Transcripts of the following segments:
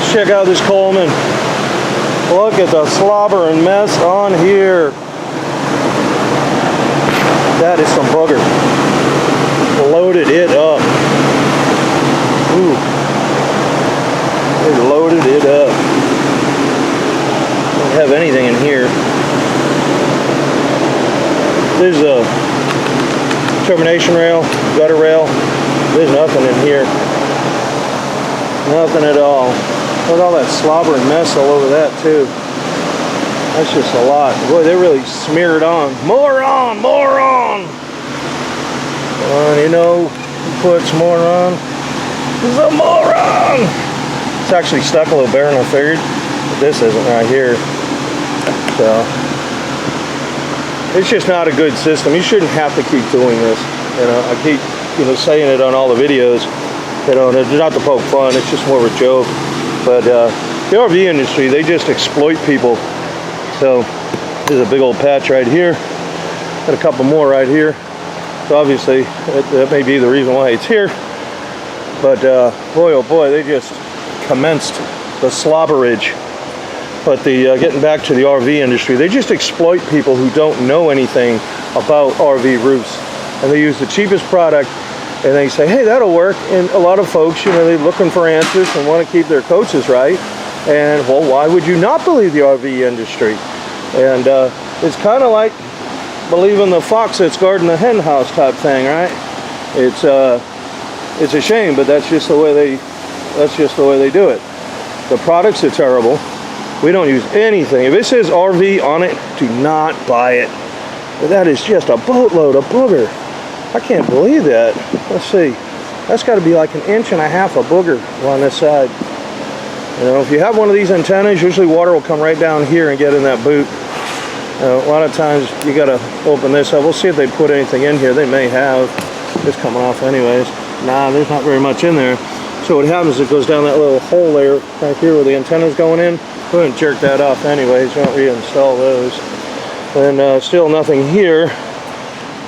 Let's check out this Coleman. Look at the slobber and mess on here. That is some booger. Loaded it up. Ooh. They loaded it up. Don't have anything in here. There's a termination rail, gutter rail. There's nothing in here. Nothing at all. Look at all that slobber and mess all over that too. That's just a lot. Boy, they really smeared on. More on, more on. You know who puts more on? He's a moron. It's actually stuck a little better than I figured, but this isn't right here. So it's just not a good system. You shouldn't have to keep doing this. You know, I keep saying it on all the videos. You know, it's not to poke fun. It's just more of a joke. But the RV industry, they just exploit people. So there's a big old patch right here. Got a couple more right here. So obviously that may be the reason why it's here. But boy, oh boy, they just commenced the slobberage. But getting back to the RV industry, they just exploit people who don't know anything about RV roofs. And they use the cheapest product, and they say, hey, that'll work. And a lot of folks, they're looking for answers and want to keep their coaches right. And, well, why would you not believe the RV industry? And it's kind of like believing the fox that's guarding the hen house type thing, right? It's a shame, but that's just the way they do it. The products are terrible. We don't use anything. If it says RV on it, do not buy it. But that is just a boatload of booger. I can't believe that. Let's see. That's got to be like 1.5 inches of booger on this side. If you have one of these antennas, usually water will come right down here and get in that boot. A lot of times you got to open this up. We'll see if they put anything in here. They may have. It's coming off anyways. Nah, there's not very much in there. So what happens is it goes down that little hole there right here where the antenna's going in. Go ahead and jerk that off anyways. You don't reinstall those. And still nothing here.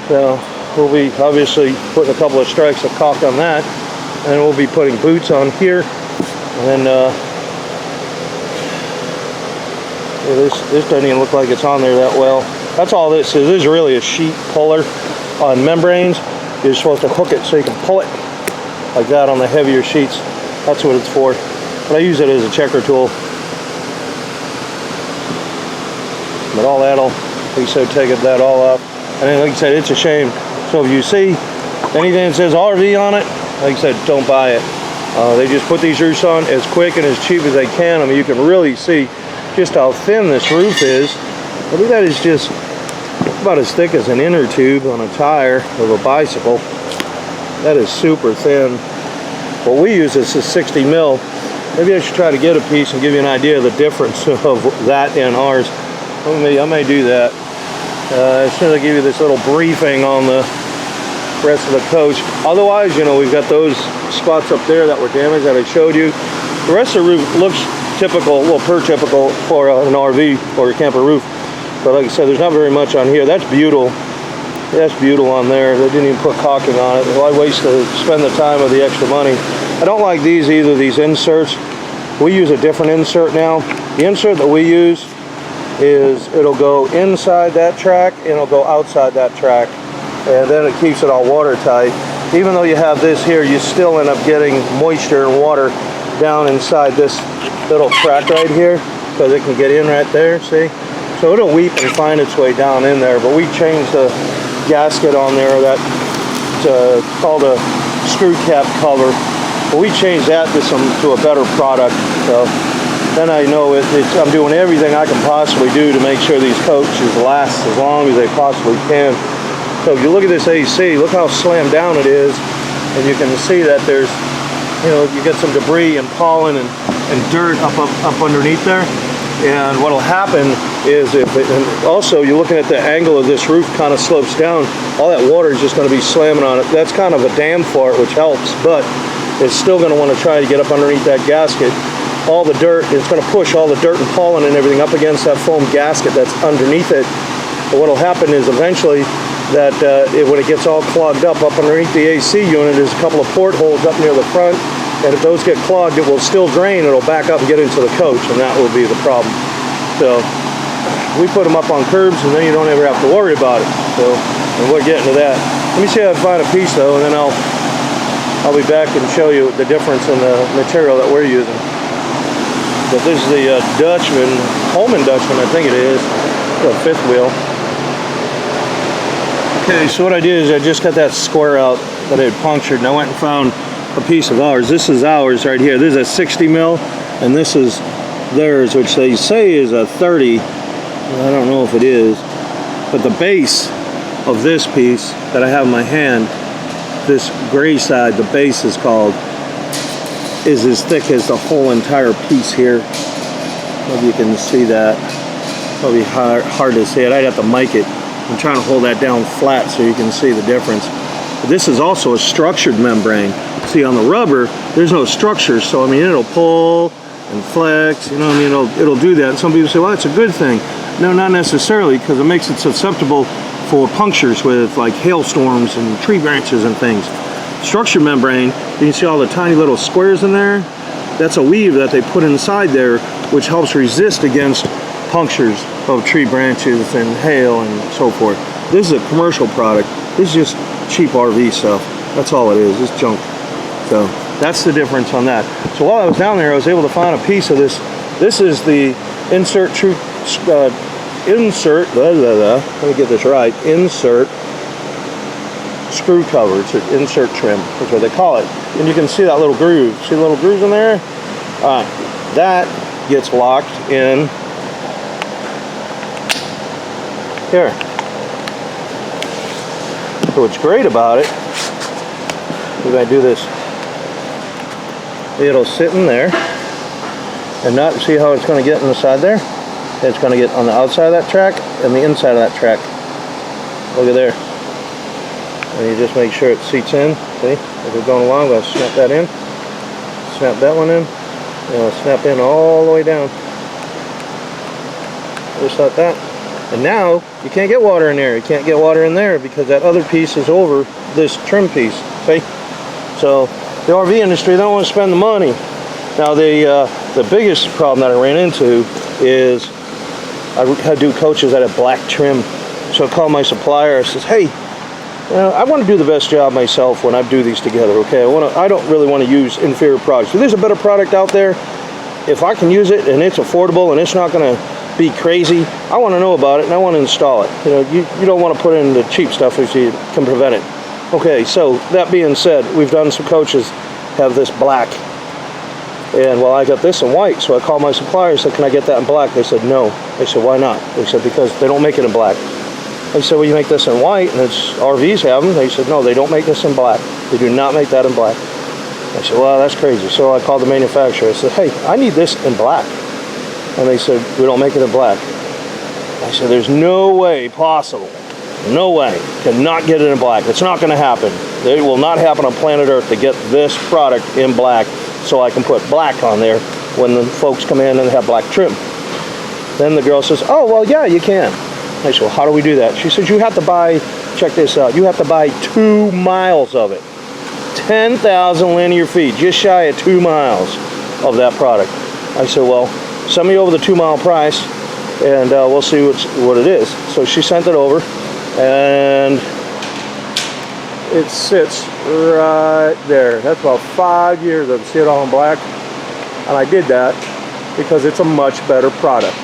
So we'll be obviously putting a couple of strikes of caulk on that. And we'll be putting boots on here. And then this doesn't even look like it's on there that well. That's all this is. This is really a sheet puller on membranes. You're supposed to hook it so you can pull it like that on the heavier sheets. That's what it's for. But I use it as a checker tool. But all that'll, like I said, take that all up. And then, like I said, it's a shame. So if you see anything that says RV on it, like I said, don't buy it. They just put these roofs on as quick and as cheap as they can. I mean, you can really see just how thin this roof is. I think that is just about as thick as an inner tube on a tire of a bicycle. That is super thin. What we use is a 60 mil. Maybe I should try to get a piece and give you an idea of the difference of that and ours. I may do that. As soon as I give you this little briefing on the rest of the coach. Otherwise, we've got those spots up there that were damaged that I showed you. The rest of the roof looks typical, well, per typical for an RV or a camper roof. But like I said, there's not very much on here. That's butyl. That's butyl on there. They didn't even put caulking on it. Why waste to spend the time or the extra money? I don't like these either, these inserts. We use a different insert now. The insert that we use is it'll go inside that track and it'll go outside that track. And then it keeps it all watertight. Even though you have this here, you still end up getting moisture and water down inside this little track right here because it can get in right there, see? So it'll weep and find its way down in there. But we changed the gasket on there. That's called a screw cap cover. But we changed that to a better product. So then I know I'm doing everything I can possibly do to make sure these coaches last as long as they possibly can. So if you look at this AC, look how slammed down it is, and you can see that there's, you get some debris and pollen and dirt up underneath there. And what'll happen is and also you're looking at the angle of this roof kind of slopes down, all that water is just going to be slamming on it. That's kind of a dam for it, which helps, but it's still going to want to try to get up underneath that gasket. All the dirt, it's going to push all the dirt and pollen and everything up against that foam gasket that's underneath it. But what'll happen is eventually when it gets all clogged up underneath the AC unit, there's a couple of portholes up near the front, and if those get clogged, it will still drain, it'll back up and get into the coach, and that will be the problem. So we put them up on curbs, and then you don't ever have to worry about it. So, and we're getting to that. Let me see if I can find a piece though, and then I'll be back and show you the difference in the material that we're using. But this is the Dutchman, Coleman Dutchman, I think it is, the 5th wheel. Okay, so what I did is I just got that square out that I had punctured, and I went and found a piece of ours. This is ours right here. This is a 60 mil, and this is theirs, which they say is a 30. I don't know if it is, but the base of this piece that I have in my hand, this gray side, the base is called, is as thick as the whole entire piece here. Maybe you can see that. Probably hard to see it. I'd have to mic it. I'm trying to hold that down flat so you can see the difference. But this is also a structured membrane. See, on the rubber, there's no structure, so I mean, it'll pull and flex, you know what I mean, it'll do that. And some people say, well, that's a good thing. No, not necessarily, because it makes it susceptible for punctures with like hailstorms and tree branches and things. Structured membrane, you can see all the tiny little squares in there. That's a weave that they put inside there, which helps resist against punctures of tree branches and hail and so forth. This is a commercial product. This is just cheap RV stuff. That's all it is. It's junk. So that's the difference on that. So while I was down there, I was able to find a piece of this. This is the insert let me get this right. Insert screw cover. It's an insert trim. That's what they call it. And you can see that little groove. See the little grooves in there? All right. That gets locked in here. So what's great about it, if I do this, it'll sit in there and not see how it's going to get inside there. It's going to get on the outside of that track and the inside of that track. Look at there. And you just make sure it seats in. See, as we're going along, we'll snap that in, snap that one in, and it'll snap in all the way down. Just like that. And now you can't get water in there. You can't get water in there because that other piece is over this trim piece. See? So the RV industry, they don't want to spend the money. Now the biggest problem that I ran into is I had to do coaches that had black trim. So I called my supplier. I says, hey, you know, I want to do the best job myself when I do these together. Okay, I don't really want to use inferior products. If there's a better product out there, if I can use it and it's affordable and it's not going to be crazy, I want to know about it and I want to install it. You know, you don't want to put in the cheap stuff if you can prevent it. Okay, so that being said, we've done some coaches have this black, and well, I got this in white, so I called my supplier and said, can I get that in black? They said no. I said, why not? They said, because they don't make it in black. I said, well, you make this in white, and it's RVs have them. They said, no, they don't make this in black. They do not make that in black. I said, well, that's crazy. So I called the manufacturer. I said, hey, I need this in black. And they said, we don't make it in black. I said, there's no way possible. No way. Cannot get it in black. It's not going to happen. It will not happen on planet Earth to get this product in black so I can put black on there when the folks come in and have black trim. Then the girl says, oh, well, yeah, you can. I said, well, how do we do that? She says, you have to buy, check this out, you have to buy 2 miles of it. 10,000 linear feet, just shy of 2 miles of that product. I said, well, send me over the 2 mile price and we'll see what it is. So she sent it over and it sits right there. That's about 5 years of see it all in black. And I did that because it's a much better product.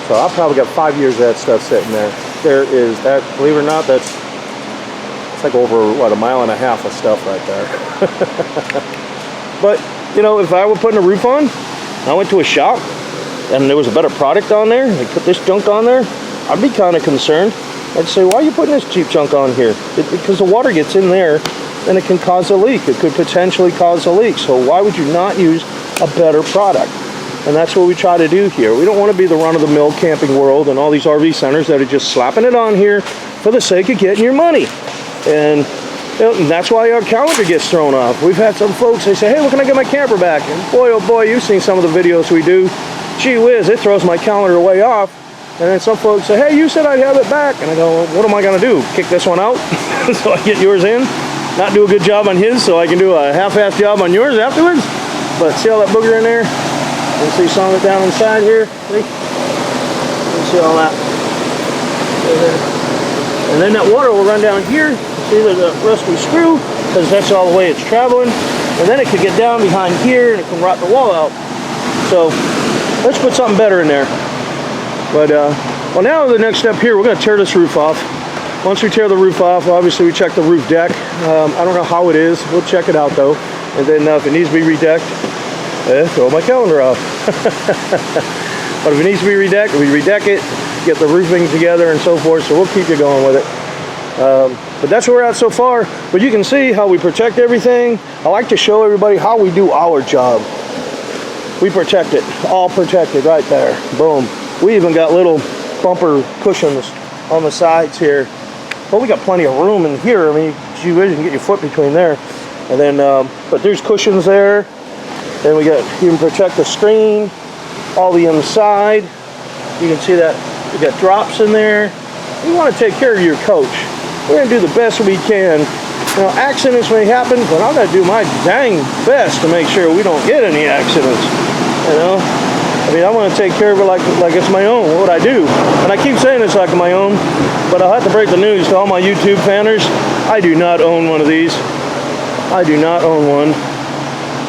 So I've probably got 5 years of that stuff sitting there. There is that, believe it or not, it's like over, what, 1.5 miles of stuff right there. But, you know, if I were putting a roof on, I went to a shop, and there was a better product on there, and they put this junk on there, I'd be kind of concerned. I'd say, why are you putting this cheap junk on here? Because the water gets in there, and it can cause a leak. It could potentially cause a leak. So why would you not use a better product? And that's what we try to do here. We don't want to be the run-of-the-mill camping world and all these RV centers that are just slapping it on here for the sake of getting your money. And, you know, and that's why our calendar gets thrown off. We've had some folks, they say, hey, when can I get my camper back? And boy, oh boy, you've seen some of the videos we do. Gee whiz, it throws my calendar way off. And then some folks say, hey, you said I'd have it back. And I go, well, what am I going to do? Kick this one out so I get yours in? not do a good job on his, so I can do a half-assed job on yours afterwards. But see all that booger in there? You see some of it down inside here? See? You see all that? And then that water will run down here. See there's a rusty screw, because that's all the way it's traveling. And then it could get down behind here and it can rot the wall out. So let's put something better in there. But well, now the next step here, we're going to tear this roof off. Once we tear the roof off, obviously we check the roof deck. I don't know how it is. We'll check it out though. And then if it needs to be redecked, throw my calendar off. But if it needs to be redecked, we redeck it, get the roofing together and so forth. So we'll keep you going with it. But that's where we're at so far. But you can see how we protect everything. I like to show everybody how we do our job. We protect it, all protected right there. Boom. We even got little bumper cushions on the sides here. But we got plenty of room in here. I mean, you can get your foot between there. And then, but there's cushions there. Then we got, you can protect the screen, all the inside. You can see that we got drops in there. You want to take care of your coach. We're going to do the best we can. You know, accidents may happen, but I'm going to do my dang best to make sure we don't get any accidents. You know, I mean, I want to take care of it like it's my own. What would I do? And I keep saying it's like my own, but I'll have to break the news to all my YouTube fanners. I do not own one of these. I do not own one.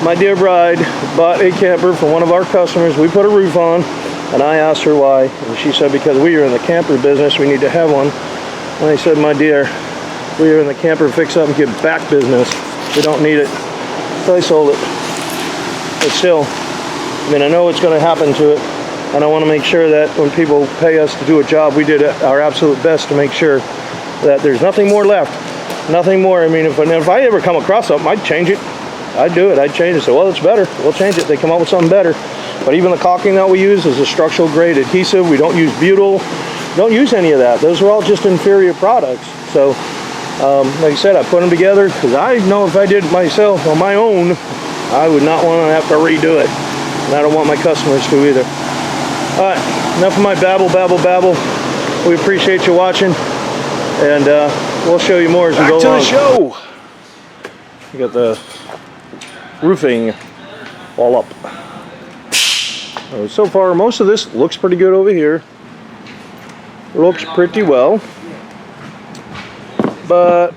My dear bride bought a camper for one of our customers. We put a roof on, and I asked her why, and she said because we are in the camper business, we need to have one. And I said, my dear, we are in the camper fix up and give back business. We don't need it. So I sold it. But still, I mean, I know what's going to happen to it, and I want to make sure that when people pay us to do a job, we did our absolute best to make sure that there's nothing more left. Nothing more. I mean, if I ever come across something, I'd change it. I'd do it. I'd change it. So, well, it's better. We'll change it. They come up with something better. But even the caulking that we use is a structural grade adhesive. We don't use butyl. Don't use any of that. Those are all just inferior products. So, like I said, I put them together because I know if I did it myself on my own, I would not want to have to redo it. And I don't want my customers to either. All right, enough of my babble. We appreciate you watching, and we'll show you more as we go along. Back to the show. We got the roofing all up. So far, most of this looks pretty good over here. Looks pretty well. But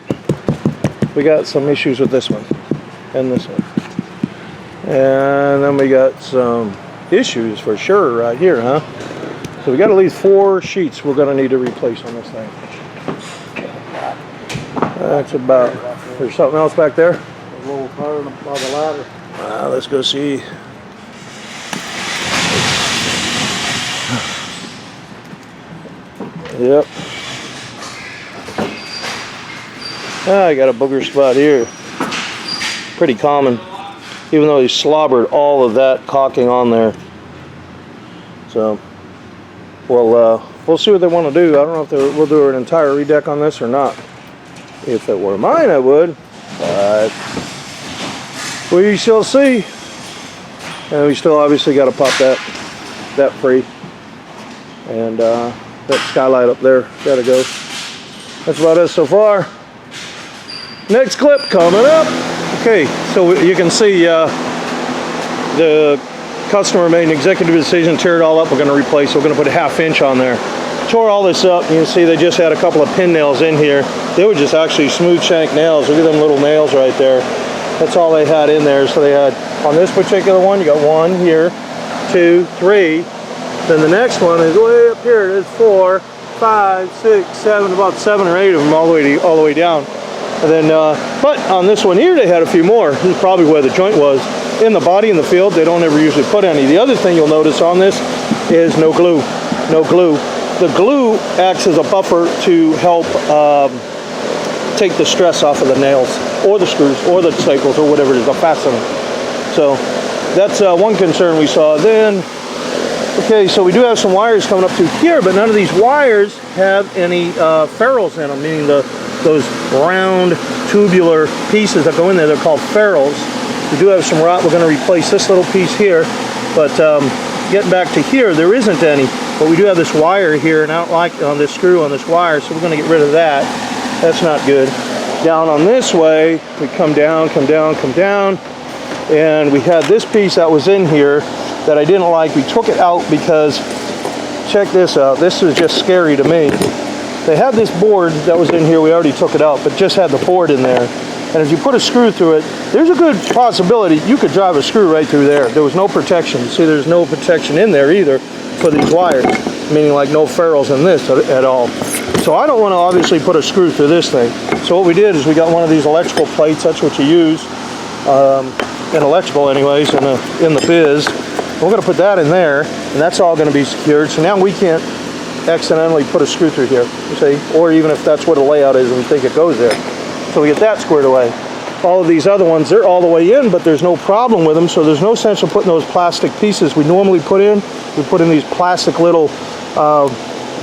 we got some issues with this one and this one. And then we got some issues for sure right here, huh? So we got at least 4 sheets we're going to need to replace on this thing. That's about... There's something else back there? A little higher by the ladder. Let's go see. Yep. I got a booger spot here. Pretty common. Even though he slobbered all of that caulking on there. So, well, we'll see what they want to do. I don't know if we'll do an entire redeck on this or not. If it were mine, I would. But we shall see. And we still obviously got to pop that free. And that skylight up there got to go. That's about it so far. Next clip coming up. Okay, so you can see the customer made an executive decision, tear it all up. We're going to replace. We're going to put a 1/2 inch on there. Tore all this up. You can see they just had a couple of pin nails in here. They were just actually smooth shank nails. Look at them little nails right there. That's all they had in there. So they had on this particular one, you got 1 here, 2, 3. Then the next one is way up here. There's 4, 5, 6, 7, about 7 or 8 of them all the way down. And then, but on this one here, they had a few more. This is probably where the joint was. In the body, in the field, they don't ever usually put any. The other thing you'll notice on this is no glue. No glue. The glue acts as a buffer to help take the stress off of the nails, or the screws, or the staples, or whatever it is, the fastener. So that's one concern we saw. Then, okay, so we do have some wires coming up to here, but none of these wires have any ferrules in them, meaning those round tubular pieces that go in there. They're called ferrules. We do have some rot. We're going to replace this little piece here, but getting back to here, there isn't any. But we do have this wire here, and I don't like on this screw on this wire, so we're going to get rid of that. That's not good. Down on this way, we come down, and we had this piece that was in here that I didn't like. We took it out because, check this out, this is just scary to me. They had this board that was in here, we already took it out, but just had the board in there. And if you put a screw through it, there's a good possibility you could drive a screw right through there. There was no protection. See, there's no protection in there either for these wires, meaning like no ferrules in this at all. So I don't want to obviously put a screw through this thing. So what we did is we got one of these electrical plates. That's what you use in electrical anyways, in the biz. We're going to put that in there, and that's all going to be secured. So now we can't accidentally put a screw through here, you see, or even if that's what the layout is and we think it goes there. So we get that squared away. All of these other ones, they're all the way in, but there's no problem with them, so there's no sense of putting those plastic pieces we normally put in. We put in these plastic little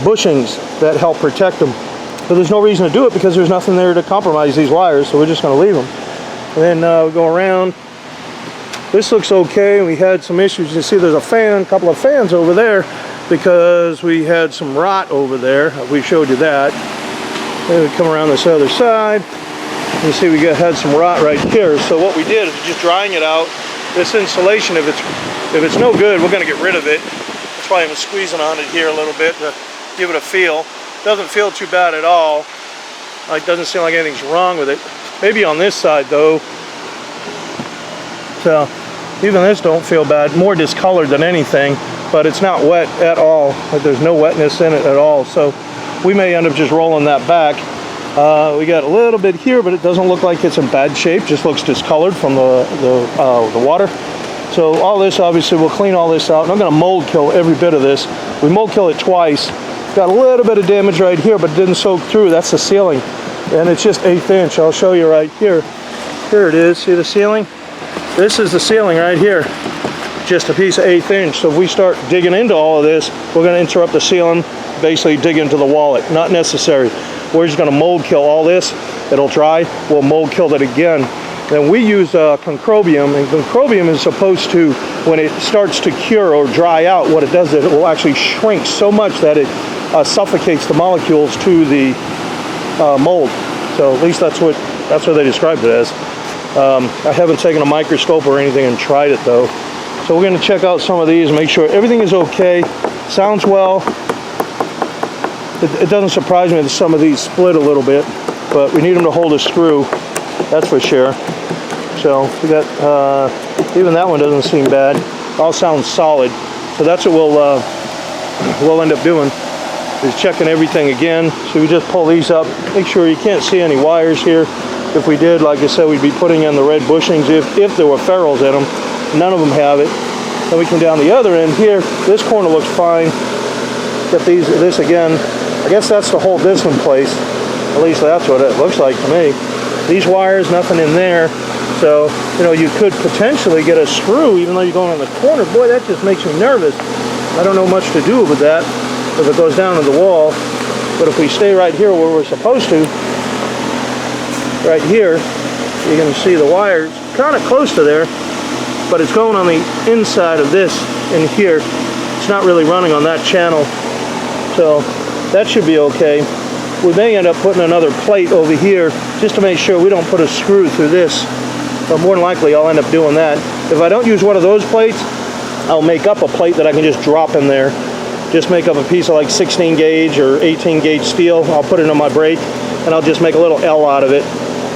bushings that help protect them. But there's no reason to do it because there's nothing there to compromise these wires, so we're just going to leave them. And then we go around. This looks okay. We had some issues. You see there's a couple of fans over there because we had some rot over there. We showed you that. Then we come around this other side. You see we had some rot right here. So what we did is just drying it out. This insulation, if it's no good, we're going to get rid of it. That's why I'm squeezing on it here a little bit to give it a feel. Doesn't feel too bad at all. It doesn't seem like anything's wrong with it. Maybe on this side though. So even this don't feel bad. More discolored than anything, but it's not wet at all. Like there's no wetness in it at all. So we may end up just rolling that back. We got a little bit here, but it doesn't look like it's in bad shape. Just looks discolored from the water. So all this, obviously, we'll clean all this out. And I'm going to mold kill every bit of this. We mold kill it twice. Got a little bit of damage right here, but it didn't soak through. That's the ceiling. And it's just 1/8 inch. I'll show you right here. Here it is. See the ceiling? This is the ceiling right here. Just a piece of 1/8 inch. So if we start digging into all of this, we're going to interrupt the ceiling, basically dig into the wallet. Not necessary. We're just going to mold kill all this. It'll dry. We'll mold kill it again. Then we use concrobium, and concrobium is supposed to, when it starts to cure or dry out, what it does is it will actually shrink so much that it suffocates the molecules to the mold. So at least that's what they described it as. I haven't taken a microscope or anything and tried it though. So we're going to check out some of these and make sure everything is okay. Sounds well. It doesn't surprise me that some of these split a little bit, but we need them to hold a screw. That's for sure. So we got even that one doesn't seem bad. All sounds solid. So that's what we'll end up doing, is checking everything again. So we just pull these up. Make sure you can't see any wires here. If we did, like I said, we'd be putting in the red bushings if there were ferrules in them. None of them have it. Then we come down the other end here. This corner looks fine. Get this again. I guess that's to hold this in place. At least that's what it looks like to me. These wires, nothing in there. So, you know, you could potentially get a screw even though you're going in the corner. Boy, that just makes me nervous. I don't know much to do with that if it goes down to the wall. But if we stay right here where we're supposed to, right here, you can see the wires kind of close to there, but it's going on the inside of this in here. It's not really running on that channel. So that should be okay. We may end up putting another plate over here just to make sure we don't put a screw through this. But more than likely I'll end up doing that. If I don't use one of those plates, I'll make up a plate that I can just drop in there. Just make up a piece of like 16 gauge or 18 gauge steel. I'll put it on my brake and I'll just make a little L out of it.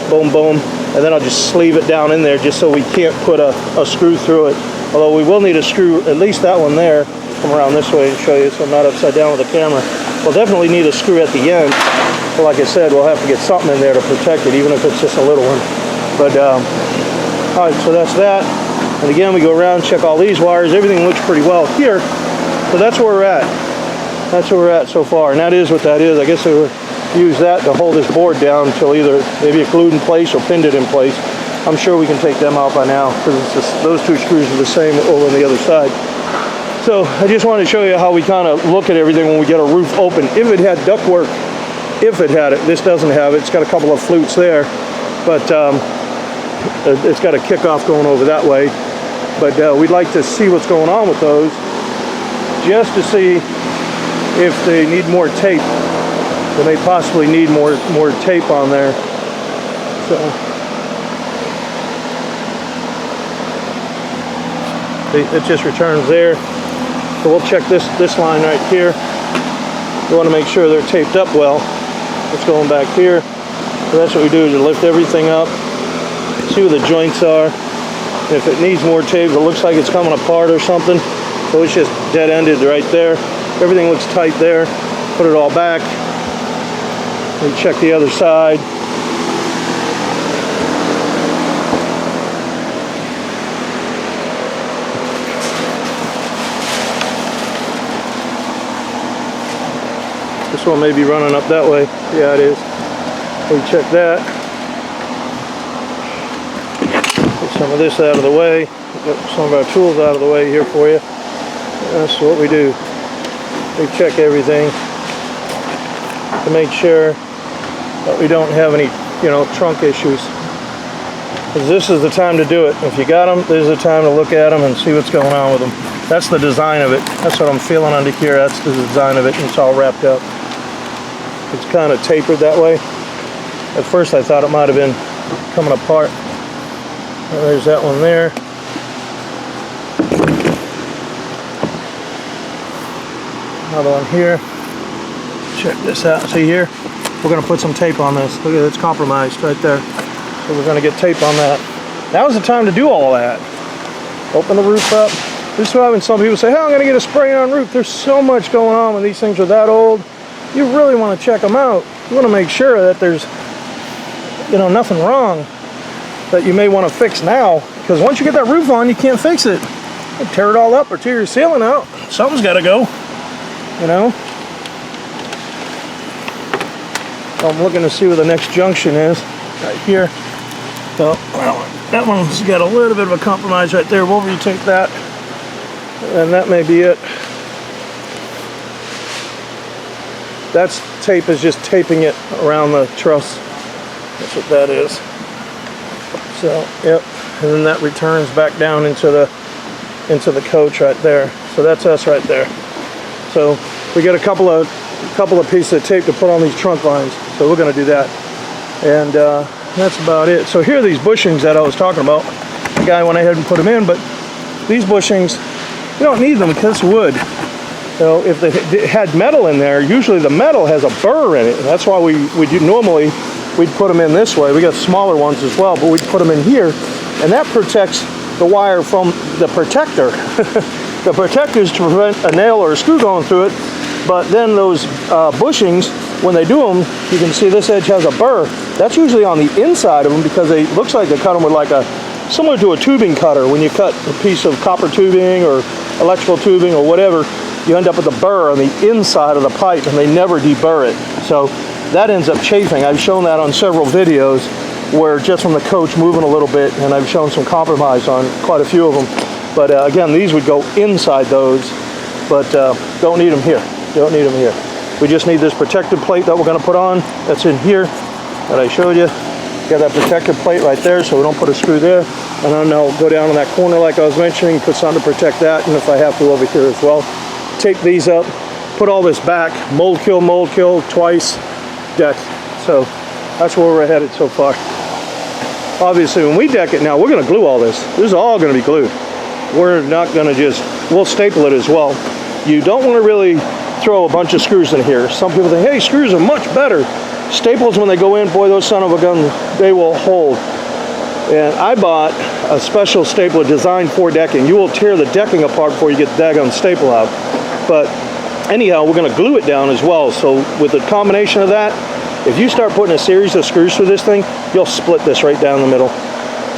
Boom, boom. And then I'll just sleeve it down in there just so we can't put a screw through it. Although we will need a screw, at least that one there. Come around this way and show you so I'm not upside down with the camera. We'll definitely need a screw at the end. But like I said, we'll have to get something in there to protect it, even if it's just a little one. But, all right, so that's that. And again, we go around, check all these wires. Everything looks pretty well here. So that's where we're at. That's where we're at so far. And that is what that is. I guess they would use that to hold this board down until either maybe it's glued in place or pinned it in place. I'm sure we can take them out by now because those two screws are the same over on the other side. So I just wanted to show you how we kind of look at everything when we get a roof open. If it had ductwork, if it had it, this doesn't have it. It's got a couple of flutes there, but it's got a kickoff going over that way. But we'd like to see what's going on with those, just to see if they need more tape. They may possibly need more tape on there. So it just returns there. So we'll check this line right here. We want to make sure they're taped up well. It's going back here. So that's what we do, is lift everything up, see where the joints are. If it needs more tape, it looks like it's coming apart or something, so it's just dead-ended right there. Everything looks tight there. Put it all back. We check the other side. This one may be running up that way. Yeah, it is. We check that. Get some of this out of the way. Get some of our tools out of the way here for you. That's what we do. We check everything to make sure that we don't have any, trunk issues. Because this is the time to do it. If you got them, this is the time to look at them and see what's going on with them. That's the design of it. That's what I'm feeling under here. That's the design of it, and it's all wrapped up. It's kind of tapered that way. At first I thought it might have been coming apart. Well, there's that one there. Another one here. Check this out. See here? We're going to put some tape on this. Look at it, it's compromised right there. So we're going to get tape on that. Now's the time to do all that. Open the roof up. This is why when some people say, hey, I'm going to get a spray-on roof. There's so much going on when these things are that old. You really want to check them out. You want to make sure that there's nothing wrong that you may want to fix now, because once you get that roof on, you can't fix it. You tear it all up or tear your ceiling out. Something's got to go, So I'm looking to see where the next junction is, right here. So, well, that one's got a little bit of a compromise right there. We'll retake that, and that may be it. That's tape is just taping it around the truss. That's what that is. So, yep. And then that returns back down into the coach right there. So that's us right there. So we got a couple of pieces of tape to put on these trunk lines. So we're going to do that. And that's about it. So here are these bushings that I was talking about. The guy went ahead and put them in, but these bushings, you don't need them because it's wood. So if they had metal in there, usually the metal has a burr in it. And that's why we do normally, we'd put them in this way. We got smaller ones as well, but we'd put them in here, and that protects the wire from the protector. The protector is to prevent a nail or a screw going through it, but then those bushings, when they do them, you can see this edge has a burr. That's usually on the inside of them because it looks like they cut them with like similar to a tubing cutter. When you cut a piece of copper tubing or electrical tubing or whatever, you end up with a burr on the inside of the pipe, and they never deburr it. So that ends up chafing. I've shown that on several videos where just from the coach moving a little bit, and I've shown some compromise on quite a few of them. But again, these would go inside those, but don't need them here. Don't need them here. We just need this protective plate that we're going to put on. That's in here that I showed you. Got that protective plate right there, so we don't put a screw there. And then I'll go down in that corner like I was mentioning, put something to protect that, and if I have to over here as well. Tape these up, put all this back, mold kill twice, deck. So that's where we're headed so far. Obviously when we deck it now, we're going to glue all this. This is all going to be glued. We're not going to we'll staple it as well. You don't want to really throw a bunch of screws in here. Some people think, hey, screws are much better. Staples, when they go in, boy, those son of a gun, they will hold. And I bought a special stapler designed for decking. You will tear the decking apart before you get the daggone staple out. But anyhow, we're going to glue it down as well. So with the combination of that, if you start putting a series of screws through this thing, you'll split this right down the middle.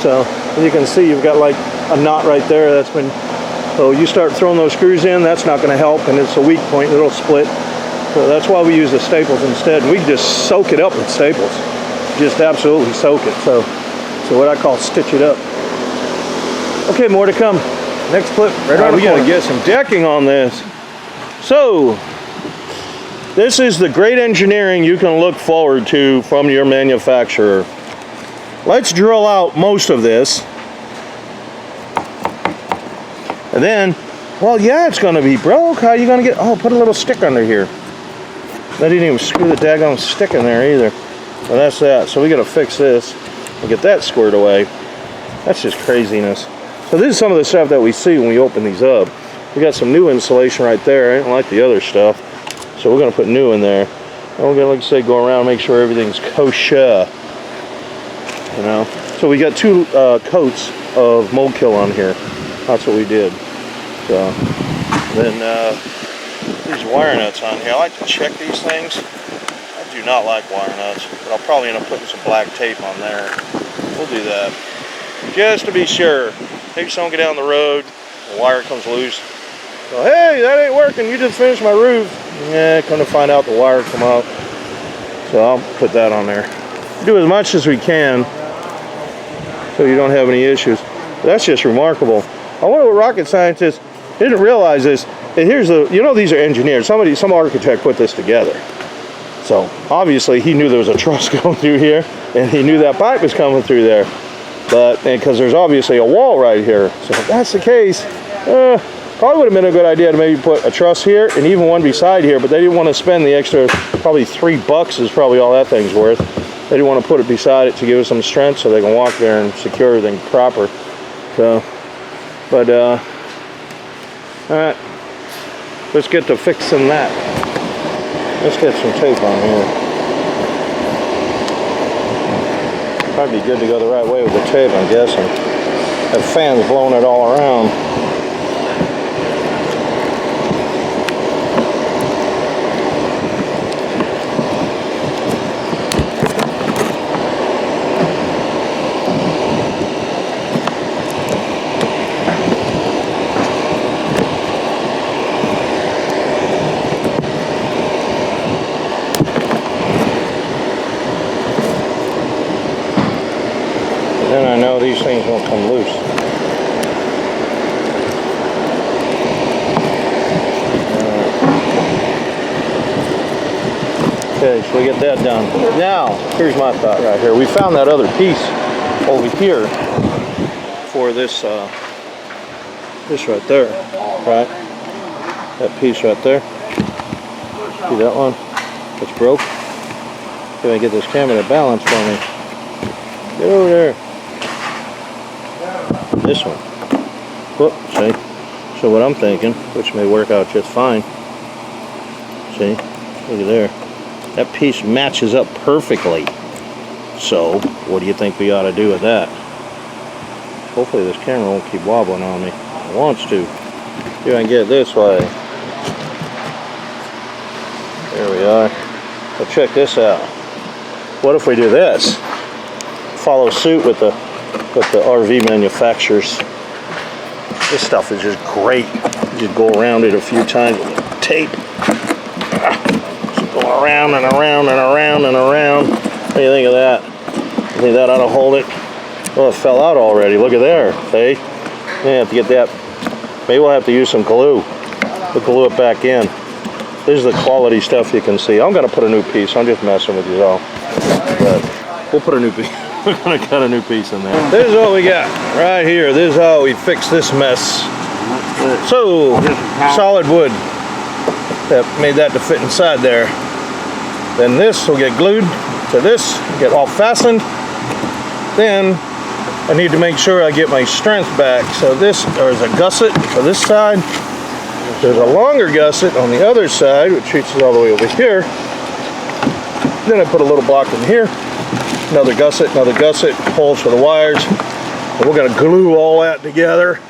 So as you can see, you've got like a knot right there that's been, so you start throwing those screws in, that's not going to help, and it's a weak point, it'll split. So that's why we use the staples instead. And we can just soak it up with staples. Just absolutely soak it. So what I call stitch it up. Okay, more to come. Next clip, right on. We gotta get some decking on this. So, this is the great engineering you can look forward to from your manufacturer. Let's drill out most of this. And then, well, yeah, it's gonna be broke. How are you gonna get, oh, put a little stick under here. I didn't even screw the daggone stick in there either. Well, that's that. So we gotta fix this. and get that squared away. That's just craziness. So this is some of the stuff that we see when we open these up. We got some new insulation right there. I didn't like the other stuff, so we're gonna put new in there. And we're gonna, like I said, go around and make sure everything's kosher. You know. So we got 2 coats of mold kill on here. That's what we did. So then these wire nuts on here. I like to check these things. I do not like wire nuts, but I'll probably end up putting some black tape on there. We'll do that just to be sure. Maybe someone get down the road, the wire comes loose. So, hey, that ain't working. You just finished my roof. Yeah, come to find out the wire come out. So I'll put that on there. Do as much as we can so you don't have any issues. That's just remarkable. I wonder what rocket scientists didn't realize this. And here's the, you know, these are engineers. Some architect put this together. So obviously he knew there was a truss going through here, and he knew that pipe was coming through there. But because there's obviously a wall right here. So if that's the case, probably would have been a good idea to maybe put a truss here and even one beside here, but they didn't want to spend the extra, probably $3 is probably all that thing's worth. They didn't want to put it beside it to give us some strength so they can walk there and secure everything proper. So, but, all right, let's get to fixing that. Let's get some tape on here. Probably be good to go the right way with the tape, I'm guessing. That fan's blowing it all around. Then I know these things won't come loose. Okay, so we get that done. Now, here's my thought right here. We found that other piece over here for this, this right there, right? That piece right there. See that one? It's broke. Can I get this camera to balance for me? Get over there. This one. Whoop, see? So what I'm thinking, which may work out just fine. See? Look at there. That piece matches up perfectly. So, what do you think we ought to do with that? Hopefully this camera won't keep wobbling on me. It wants to. See if I can get it this way. There we are. So check this out. What if we do this? Follow suit with the RV manufacturers. This stuff is just great. You just go around it a few times with tape. Just go around and around and around and around. What do you think of that? You think that ought to hold it? Well, it fell out already. Look at there. See? You have to get that. Maybe we'll have to use some glue. We'll glue it back in. This is the quality stuff you can see. I'm going to put a new piece. I'm just messing with you all. But we'll put a new piece. We're going to cut a new piece in there. This is what we got right here. This is how we fix this mess. So, solid wood. That made that to fit inside there. Then this will get glued to this, get all fastened. Then I need to make sure I get my strength back. So this, there's a gusset for this side. There's a longer gusset on the other side, which reaches all the way over here. Then I put a little block in here. Another gusset, holes for the wires. And we're going to glue all that together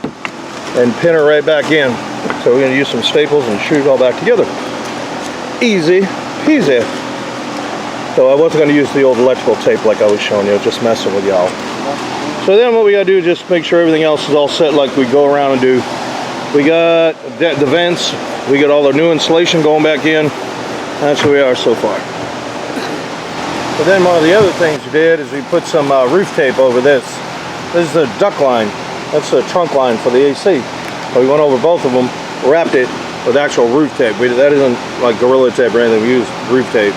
and pin it right back in. So we're going to use some staples and shoot it all back together. Easy peasy. So I wasn't going to use the old electrical tape like I was showing you, just messing with y'all. So then what we got to do is just make sure everything else is all set like we go around and do. We got the vents, we got all the new insulation going back in. That's where we are so far. But then one of the other things we did is we put some roof tape over this. This is the duct line. That's the trunk line for the AC. So we went over both of them, wrapped it with actual roof tape. That isn't like Gorilla Tape or anything. We use roof tape.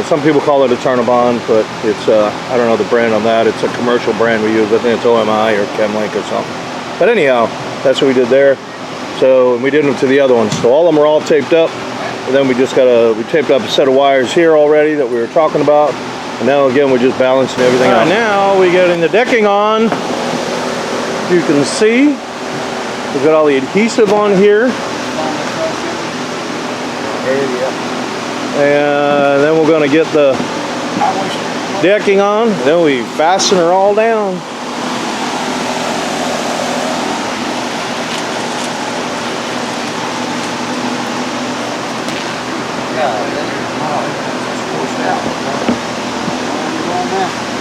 Some people call it a Turn-A-Bond, but it's, I don't know the brand on that. It's a commercial brand we use. I think it's OMI or Chemlink or something. But anyhow, that's what we did there. So we did them to the other ones. So all of them are all taped up. And then we just we taped up a set of wires here already that we were talking about. And now again, we're just balancing everything out. Now we getting the decking on. You can see we've got all the adhesive on here. And then we're going to get the decking on. Then we fasten her all down.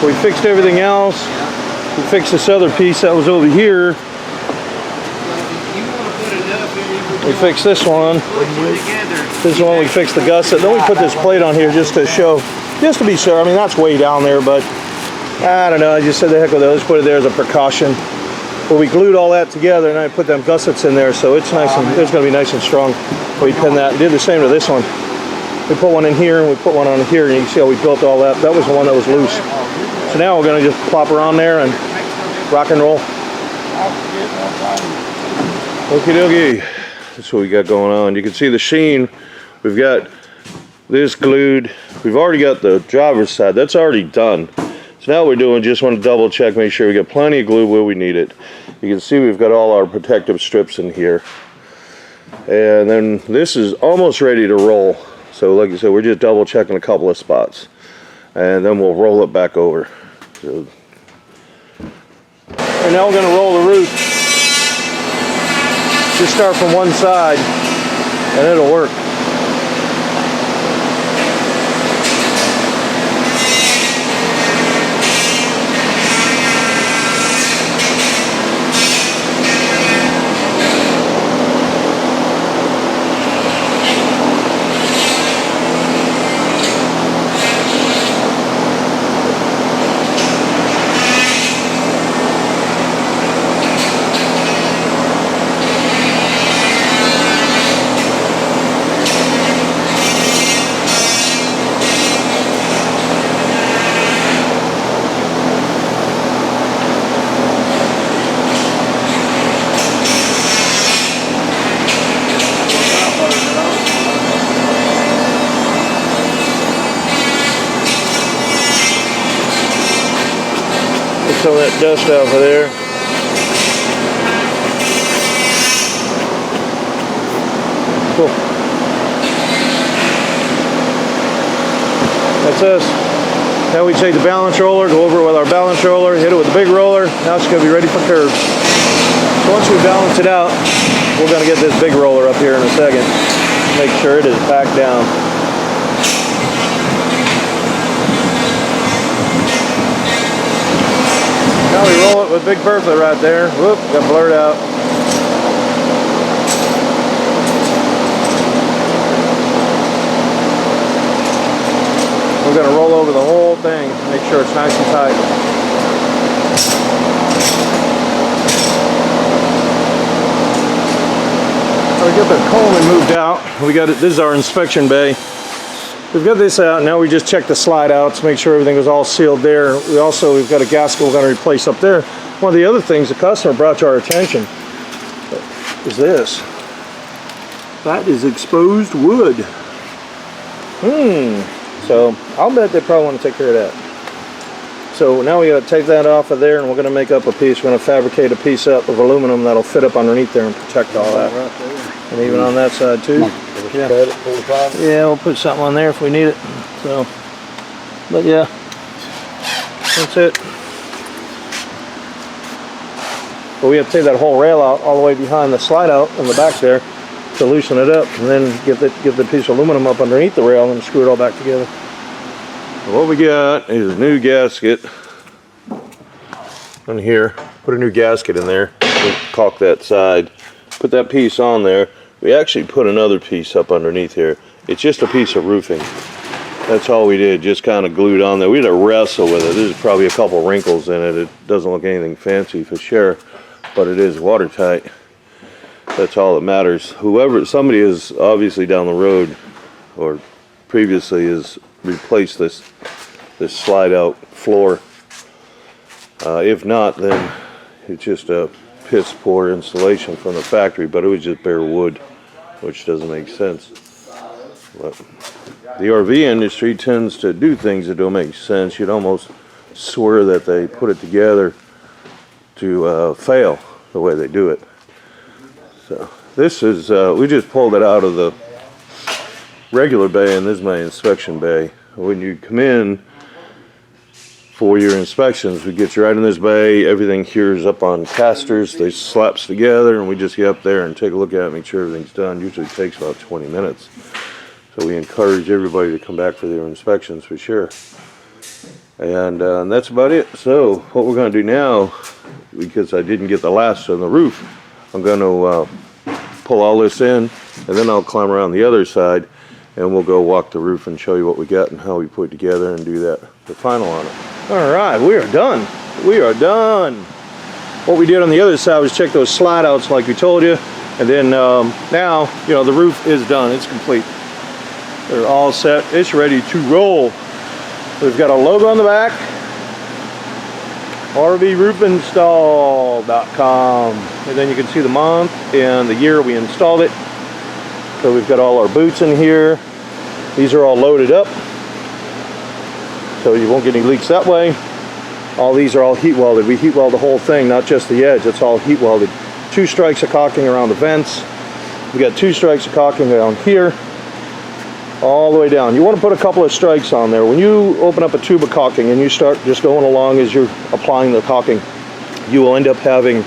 We fixed everything else. We fixed this other piece that was over here. We fixed this one. This one we fixed the gusset. Then we put this plate on here just to show, just to be sure. I mean, that's way down there, but I don't know. I just said the heck with it. Let's put it there as a precaution. But we glued all that together, and I put them gussets in there, so it's nice and it's going to be nice and strong. We pin that. Did the same to this one. We put one in here, and we put one on here, and you can see how we built all that. That was the one that was loose. So now we're going to just plop her on there and rock and roll. Okie dokie. That's what we got going on. You can see the sheen. We've got this glued. We've already got the driver's side. That's already done. So now what we're doing, just want to double check, make sure we got plenty of glue where we need it. You can see we've got all our protective strips in here. And then this is almost ready to roll. So like I said, we're just double checking a couple of spots. And then we'll roll it back over. So, and now we're going to roll the roof. Just start from one side and it'll work. Some of that dust off of there. Cool. That's us. Now we take the balance roller, go over it with our balance roller, hit it with the big roller. Now it's going to be ready for curves. So once we balance it out, we're going to get this big roller up here in a second. Make sure it is packed down. Now we roll it with Big Bertha right there. Whoop, got blurred out. We're going to roll over the whole thing, make sure it's nice and tight. So we got the Coleman moved out. We got it. This is our inspection bay. We've got this out. Now we just check the slide outs, make sure everything was all sealed there. We've got a gasket we're going to replace up there. One of the other things the customer brought to our attention is this. That is exposed wood. So I'll bet they probably want to take care of that. So now we got to take that off of there, and we're going to make up a piece. We're going to fabricate a piece up of aluminum that'll fit up underneath there and protect all that. And even on that side too. Yeah. Yeah, we'll put something on there if we need it. So, but yeah, that's it. But we have to take that whole rail out all the way behind the slide out in the back there to loosen it up, and then get the piece of aluminum up underneath the rail and screw it all back together. So what we got is a new gasket on here. Put a new gasket in there. Caulk that side. Put that piece on there. We actually put another piece up underneath here. It's just a piece of roofing. That's all we did, just kind of glued on there. We had to wrestle with it. There's probably a couple wrinkles in it. It doesn't look anything fancy for sure, but it is watertight. That's all that matters. Somebody is obviously down the road, or previously has replaced this slide out floor. If not, then it's just a piss poor installation from the factory, but it was just bare wood, which doesn't make sense. But the RV industry tends to do things that don't make sense. You'd almost swear that they put it together to fail the way they do it. So this is, we just pulled it out of the regular bay, and this is my inspection bay. When you come in for your inspections, we get you right in this bay. Everything here is up on casters. They slaps together, and we just get up there and take a look at it, make sure everything's done. Usually takes about 20 minutes. So we encourage everybody to come back for their inspections for sure. And that's about it. So what we're going to do now, because I didn't get the last on the roof, I'm going to pull all this in, and then I'll climb around the other side, and we'll go walk the roof and show you what we got and how we put it together and do that, the final on it. All right, we are done. We are done. What we did on the other side was check those slide outs like we told you, and then now, you know, the roof is done. It's complete. They're all set. It's ready to roll. We've got a logo on the back, rvroofinstall.com, and then you can see the month and the year we installed it. So we've got all our boots in here. These are all loaded up, so you won't get any leaks that way. All these are all heat welded. We heat weld the whole thing, not just the edge. It's all heat welded. 2 strikes of caulking around the vents. We got 2 strikes of caulking down here, all the way down. You want to put a couple of strikes on there. When you open up a tube of caulking and you start just going along as you're applying the caulking, you will end up having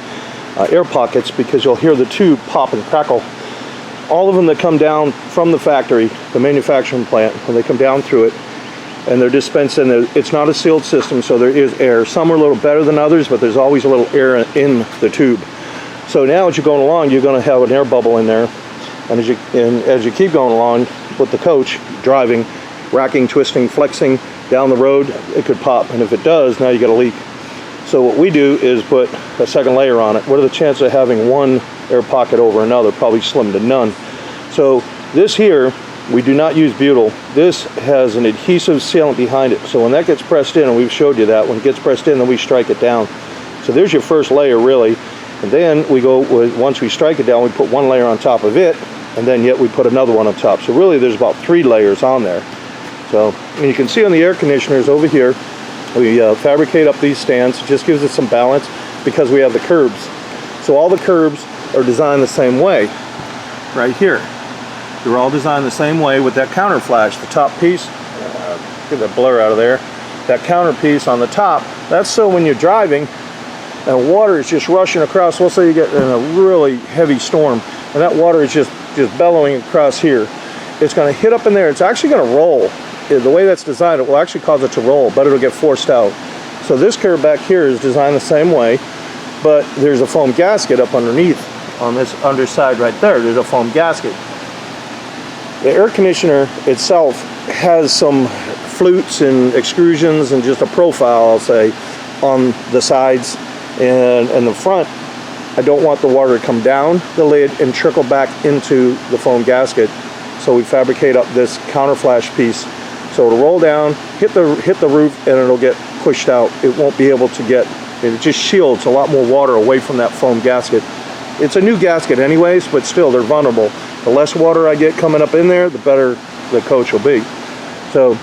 air pockets because you'll hear the tube pop and crackle. All of them that come down from the factory, the manufacturing plant, when they come down through it, and they're dispensed in there, it's not a sealed system, so there is air. Some are a little better than others, but there's always a little air in the tube. So now as you're going along, you're going to have an air bubble in there, and as you keep going along with the coach, driving, racking, twisting, flexing down the road, it could pop, and if it does, now you got a leak. So what we do is put a second layer on it. What are the chances of having one air pocket over another? Probably slim to none. So this here, we do not use butyl. This has an adhesive sealant behind it. So when that gets pressed in, and we've showed you that, when it gets pressed in, then we strike it down. So there's your first layer really. And then we go, once we strike it down, we put 1 layer on top of it, and then yet we put another one on top. So really there's about 3 layers on there. So, and you can see on the air conditioners over here, we fabricate up these stands. It just gives it some balance because we have the curbs. So all the curbs are designed the same way, right here. They're all designed the same way with that counter flash. The top piece, get that blur out of there. That counter piece on the top, that's so when you're driving and water is just rushing across, let's say you get in a really heavy storm, and that water is just bellowing across here. It's going to hit up in there. It's actually going to roll. The way that's designed, it will actually cause it to roll, but it'll get forced out. So this curb back here is designed the same way, but there's a foam gasket up underneath on this underside right there. There's a foam gasket. The air conditioner itself has some flutes and extrusions and just a profile, I'll say, on the sides and the front. I don't want the water to come down the lid and trickle back into the foam gasket. So we fabricate up this counter flash piece. So it'll roll down, hit the roof, and it'll get pushed out. It won't be able to get, it just shields a lot more water away from that foam gasket. It's a new gasket anyways, but still they're vulnerable. The less water I get coming up in there, the better the coach will be. So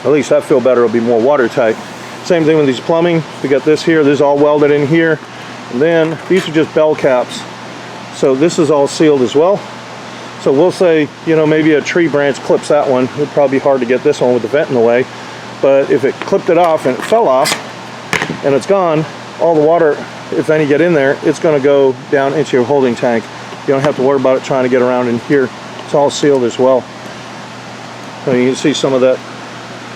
at least I feel better, it'll be more watertight. Same thing with these plumbing. We got this here, this is all welded in here. And then these are just bell caps. So this is all sealed as well. So we'll say, you know, maybe a tree branch clips that one. It'd probably be hard to get this one with the vent in the way. But if it clipped it off and it fell off and it's gone, all the water, if any get in there, it's going to go down into your holding tank. You don't have to worry about it trying to get around in here. It's all sealed as well. So you can see some of that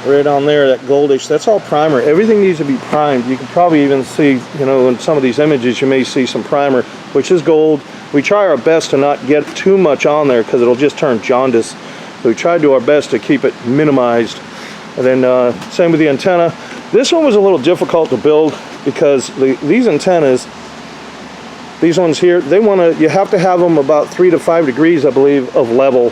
right on there, that goldish, that's all primer. Everything needs to be primed. You can probably even see, you know, in some of these images you may see some primer, which is gold. We try our best to not get too much on there because it'll just turn jaundice. So we try to do our best to keep it minimized. And then same with the antenna. This one was a little difficult to build because these antennas, these ones here, you have to have them about 3 to 5 degrees, I believe, of level.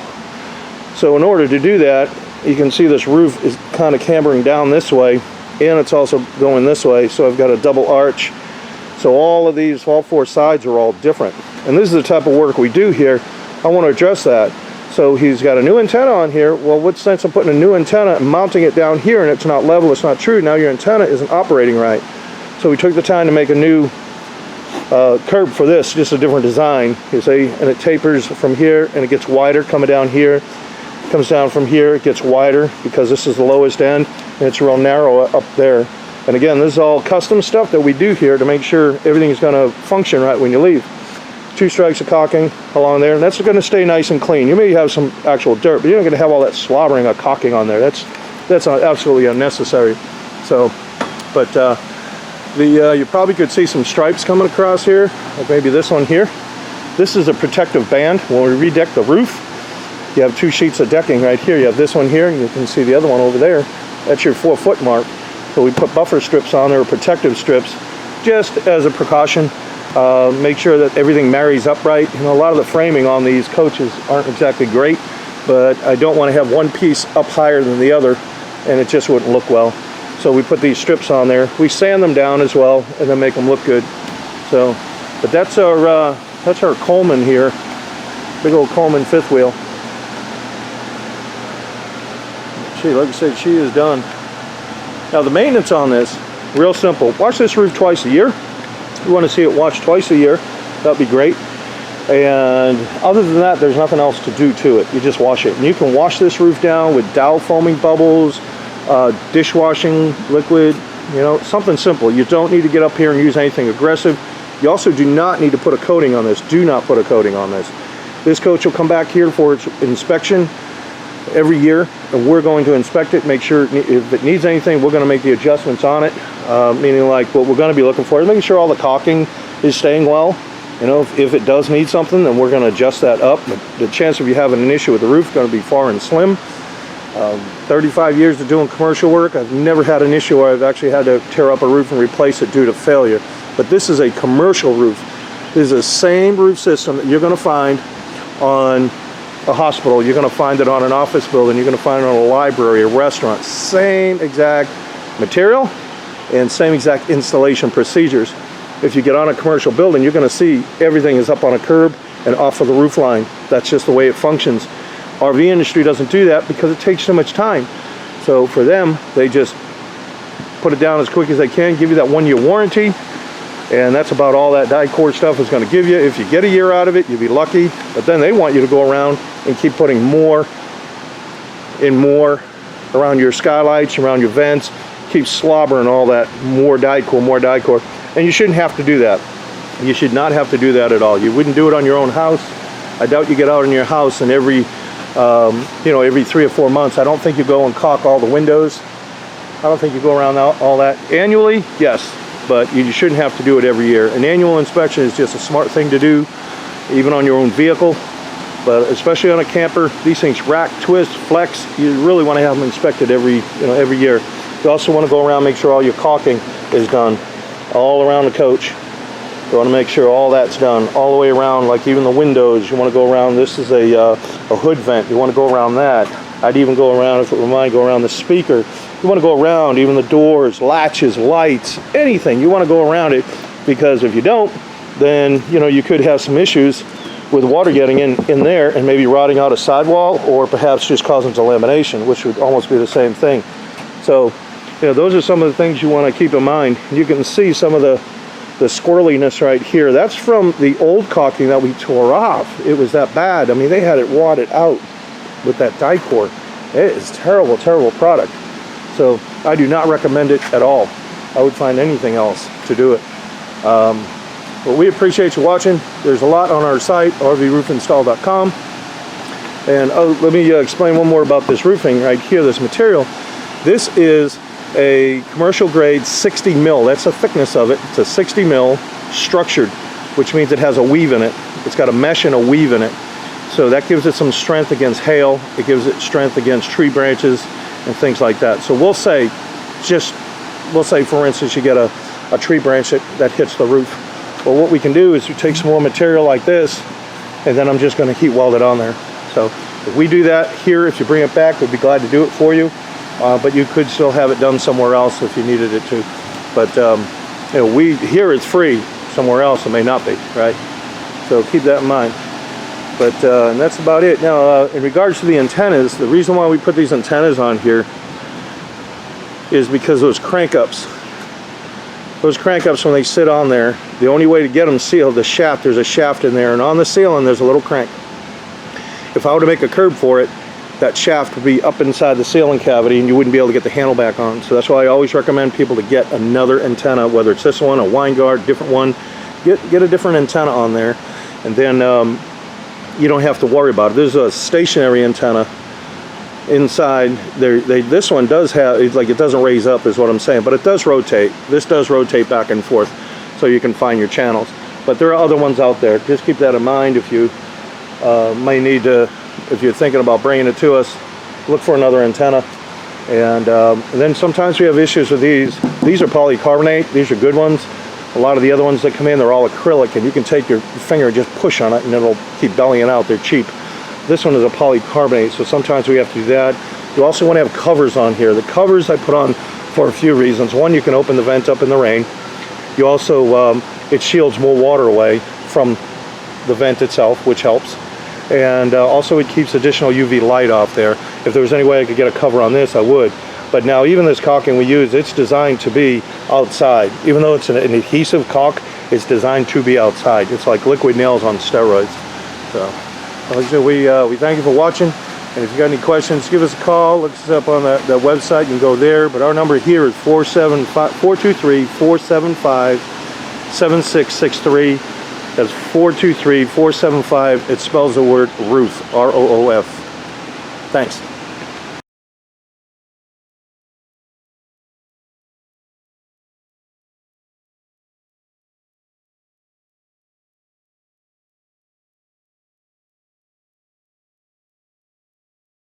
So in order to do that, you can see this roof is kind of cambering down this way, and it's also going this way. So I've got a double arch. So all of these, all 4 sides are all different. And this is the type of work we do here. I want to address that. So he's got a new antenna on here. Well, what's the sense of putting a new antenna and mounting it down here and it's not level, it's not true? Now your antenna isn't operating right. So we took the time to make a new curb for this, just a different design, you see, and it tapers from here and it gets wider coming down here, comes down from here, it gets wider because this is the lowest end and it's real narrow up there. And again, this is all custom stuff that we do here to make sure everything is going to function right when you leave. 2 strikes of caulking along there, and that's going to stay nice and clean. You may have some actual dirt, but you're not going to have all that slobbering of caulking on there. That's absolutely unnecessary. So, but you probably could see some stripes coming across here, like maybe this one here. This is a protective band. When we redeck the roof, you have 2 sheets of decking right here. You have this one here, and you can see the other one over there. That's your 4-foot mark. So we put buffer strips on there, or protective strips, just as a precaution. Make sure that everything marries up right. You know, a lot of the framing on these coaches aren't exactly great, but I don't want to have one piece up higher than the other, and it just wouldn't look well. So we put these strips on there. We sand them down as well, and then make them look good. So, but that's our Coleman here, big old Coleman 5th wheel. Like I said, she is done. Now the maintenance on this, real simple. Wash this roof twice a year. You want to see it washed twice a year, that'd be great. And other than that, there's nothing else to do to it. You just wash it. And you can wash this roof down with Dow foaming bubbles, dishwashing liquid, you know, something simple. You don't need to get up here and use anything aggressive. You also do not need to put a coating on this. Do not put a coating on this. This coach will come back here for its inspection every year, and we're going to inspect it, make sure if it needs anything, we're going to make the adjustments on it, meaning like what we're going to be looking for is making sure all the caulking is staying well. You know, if it does need something, then we're going to adjust that up. But the chance of you having an issue with the roof is going to be far and slim. 35 years of doing commercial work, I've never had an issue where I've actually had to tear up a roof and replace it due to failure. But this is a commercial roof. This is the same roof system that you're going to find on a hospital, you're going to find it on an office building, you're going to find it on a library, a restaurant. Same exact material and same exact installation procedures. If you get on a commercial building, you're going to see everything is up on a curb and off of the roof line. That's just the way it functions. RV industry doesn't do that because it takes so much time. So for them, they just put it down as quick as they can, give you that 1-year warranty, and that's about all that die-core stuff is going to give you. If you get a year out of it, you'll be lucky. But then they want you to go around and keep putting more and more around your skylights, around your vents, keep slobbering all that, more die-core, more die-core. And you shouldn't have to do that. You should not have to do that at all. You wouldn't do it on your own house. I doubt you get out in your house and every 3 or 4 months, I don't think you go and caulk all the windows. I don't think you go around all that. Annually, yes. But you shouldn't have to do it every year. An annual inspection is just a smart thing to do, even on your own vehicle. But especially on a camper, these things rack, twist, flex. You really want to have them inspected every year. You also want to go around, make sure all your caulking is done all around the coach. You want to make sure all that's done all the way around, like even the windows. You want to go around. This is a hood vent. You want to go around that. I'd even go around, if it were mine, go around the speaker. You want to go around even the doors, latches, lights, anything. You want to go around it, because if you don't, then you could have some issues with water getting in there and maybe rotting out a sidewall, or perhaps just causing delamination, which would almost be the same thing. So those are some of the things you want to keep in mind. You can see some of the squirreliness right here. That's from the old caulking that we tore off. It was that bad. I mean, they had it wadded out with that die core. It is terrible, terrible product. So I do not recommend it at all. I would find anything else to do it. But we appreciate you watching. There's a lot on our site, rvroofinstall.com. And let me explain one more about this roofing right here, this material. This is a commercial grade 60 mil. That's the thickness of it. It's a 60 mil structured, which means it has a weave in it. It's got a mesh and a weave in it. So that gives it some strength against hail. It gives it strength against tree branches and things like that. So we'll say for instance, you get a tree branch that hits the roof. Well, what we can do is we take some more material like this, and then I'm just going to heat weld it on there. So if we do that here, if you bring it back, we'd be glad to do it for you. But you could still have it done somewhere else if you needed it to. But here it's free. Somewhere else it may not be, right? So keep that in mind. But and that's about it. Now, in regards to the antennas, the reason why we put these antennas on here is because those crank ups, when they sit on there, the only way to get them sealed, the shaft, there's a shaft in there, and on the ceiling there's a little crank. If I were to make a curb for it, that shaft would be up inside the ceiling cavity and you wouldn't be able to get the handle back on. So that's why I always recommend people to get another antenna, whether it's this one, a Winegard, different one. Get a different antenna on there, and then you don't have to worry about it. There's a stationary antenna inside there. This one does have, like, it doesn't raise up is what I'm saying, but it does rotate. This does rotate back and forth so you can find your channels. But there are other ones out there. Just keep that in mind if you may need to, if you're thinking about bringing it to us, look for another antenna. And then sometimes we have issues with these. These are polycarbonate. These are good ones. A lot of the other ones that come in, they're all acrylic, and you can take your finger and just push on it and it'll keep bellying out. They're cheap. This one is a polycarbonate, so sometimes we have to do that. You also want to have covers on here. The covers I put on for a few reasons. One, you can open the vent up in the rain. You also, it shields more water away from the vent itself, which helps. And also it keeps additional UV light off there. If there was any way I could get a cover on this, I would. But now even this caulking we use, it's designed to be outside. Even though it's an adhesive caulk, it's designed to be outside. It's like liquid nails on steroids. So, like I said, we thank you for watching. And if you got any questions, give us a call. Look us up on the website. You can go there. But our number here is 423-475-7663. That's 423-475. It spells the word roof, R-O-O-F. Thanks.